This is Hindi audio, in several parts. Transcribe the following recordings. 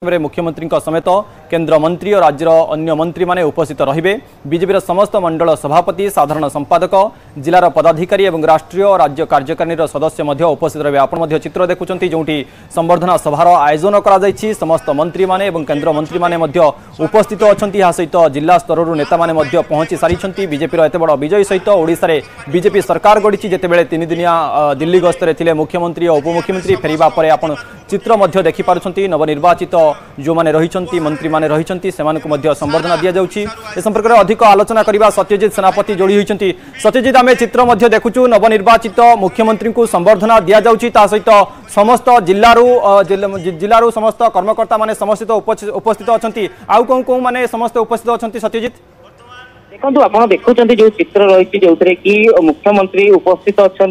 मुख्यमंत्री समेत केंद्र मंत्री और राज्यर अन्य मंत्री माने उपस्थित रहिबे। बीजेपी समस्त मंडल सभापति, साधारण संपादक, जिलार पदाधिकारी और राष्ट्रीय और राज्य कार्यकारिणी सदस्य उपस्थित रहे। आपण चित्र देखुंत जोटी संवर्धना सभार आयोजन कर समस्त मंत्री माने और केंद्र मंत्री माने उपस्थित अच्छा। यह सहित जिला स्तर नेता माने पहुंची सारी। बीजेपी एत बड़ विजय सहित ओडिशा रे बीजेपी सरकार गढ़ी जितेबाला 3 दिनिया दिल्ली गस्तर थे मुख्यमंत्री और उपमुख्यमंत्री फेरिबा परे आपण चित्र देखिपुं। नवनिर्वाचित जो माने रही मंत्री माने रही संवर्धना दि जाऊँगी। ए संपर्क में अधिक आलोचना करने सत्यजित सेनापति जोड़ी होती। सत्यजित आम चित्र देखुचु नवनिर्वाचित मुख्यमंत्री को संवर्धना दि जाऊँगी। सहित समस्त जिलू समस्त कर्मकर्ता माने समस्त उपस्थित अच्छा। आउ कौन कौन माने समस्त उपस्थित अच्छा सत्यजित? देखो आप देखुं जो चित्र रही जो कि मुख्यमंत्री उपस्थित अच्छा,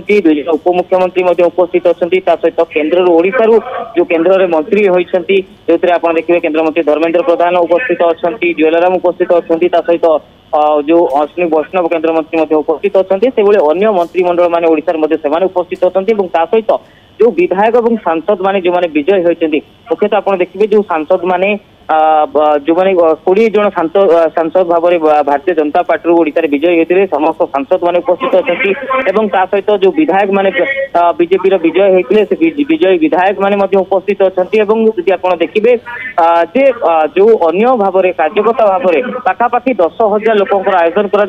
उपमुख्यमंत्री उपस्थित अच्छा। सहित केन्द्र ओडिशा जो केन्द्र में मंत्री होती जो आप देखिए केन्द्र मंत्री धर्मेंद्र प्रधान उपस्थित अच्छा, ज्वेलराम उपस्थित अच्छा। सहित जो अश्विनी वैष्णव केन्द्र मंत्री उपस्थित अच्छा। से अन्य मंत्रिमंडल माने ओडिशा से उपस्थित अच्छा। सहित जो विधायक और सांसद माने जो माने विजय होती मुख्यतः आप देखिए जो सांसद माने जो मैंने 20 जन सांसद भाव में भारतीय जनता पार्टी ओडिशा रे विजयी होते समस्त सांसद माने उपस्थित अच्छा। सहित जो विधायक माने बीजेपी विजय होते विजयी विधायक माने उपस्थित अच्छा। आप देखिए जो अन्य भाव में कार्यकर्ता भाव में पाखापाखि 10,000 लोक आयोजन कर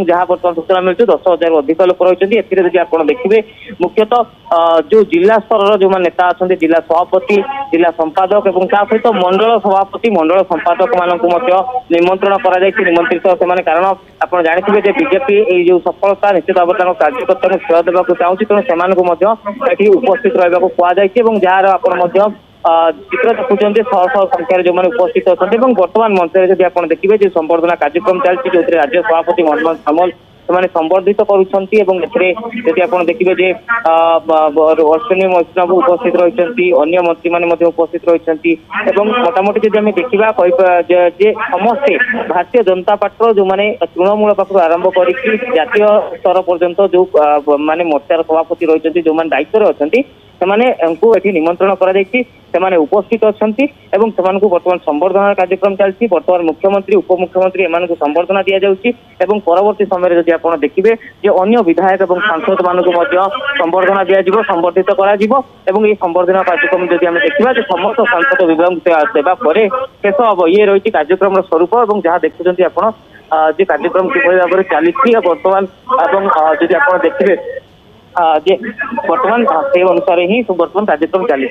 जहाँ बर्तमान सूचना मिलती 10,000 अधिक लोक रही। आप देखिए मुख्यतः जो जिला स्तर जो नेता अच्छा, जिला सभापति, जिला संपादक और सहित मंडल सभापति, मंडल संपादक मानक निमंत्रण कर निमंत्रित से कारण आप जानते हैं बीजेपी जो सफलता निश्चित भाव कार्यकर्ता खेल देवा चाहूँगी तेणु से उपस्थित रहा कहुई। जार आप चित्र देखुं 100 संख्यार जो उपस्थित अच्छा। बर्तमान मंच में आप देखिए जो संवर्धना कार्यक्रम चलती जो राज्य सभापति मोहम्मद सामल से संबर्धित करुँच। आप देखिए अश्विनी वैष्णव उपस्थित रही, अन्य मंत्री माने उपस्थित रही। मोटामोटी जब देखा समस्ते भारतीय जनता पार्टी जो मैंने तृणमूल पाख आरंभ कर जातीय स्तर पर्यंत जो माने मोर्चार सभापति रही जो मैंने दायित्व अच्छा से निमंत्रण कर उपस्थित अच्छा। बर्तमान संवर्धना कार्यक्रम चलती बर्तमान मुख्यमंत्री उपमुख्यमंत्री एम संवर्धना दि जाऊँगी। परवर्ती समय जब आप देखिए जो अन्य विधायक और सांसद मानक संवर्धना दिज्व संबर्धित कर संवर्धना कार्यक्रम जब आम देखा समस्त सांसद विभाग सेवा पर शेष हम ये रही कार्यक्रम स्वरूप और जहाँ देखुं आप कार्यक्रम किभली भाव में चली बर्तमान जब आप देखिए बर्तमान से अनुसार ही बर्तमान कार्यक्रम चली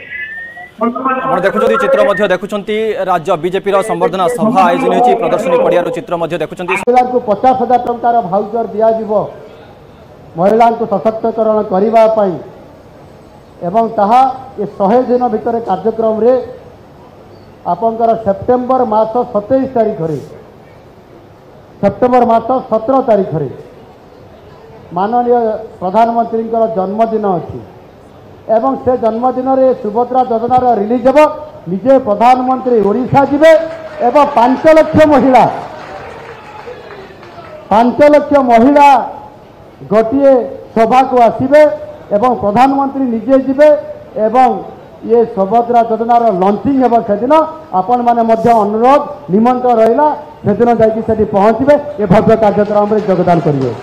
देखुं चित्र देखुं राज्य बीजेपी संवर्धना सभा आयोजन होती प्रदर्शनी पड़िया चित्र देखुं 50,000 टंकार भाउचर दिज्व महिला को सशक्तकरण करने एवं ताहा ये 100 दिन भितर कार्यक्रम रे आपंकर सेप्टेम्बर मास 27 तारीख रे सेप्टेम्बर मास 17 तारीख रे माननीय प्रधानमंत्री जन्मदिन अच्छी एवं से जन्मदिन रे सुभद्रा योजनार रिलीज हे निजे प्रधानमंत्री ओडिशा जिबे एवं 5 लाख महिला गोटे सभा को आसबे एवं प्रधानमंत्री निजे जिबे एवं ये सुभद्रा योजनार लॉन्चिंग हे से दिन आपण माने अनुरोध निमंत्रण रहा से दिन जाकि पहुँचे ये भव्य कार्यक्रम में योगदान करेंगे।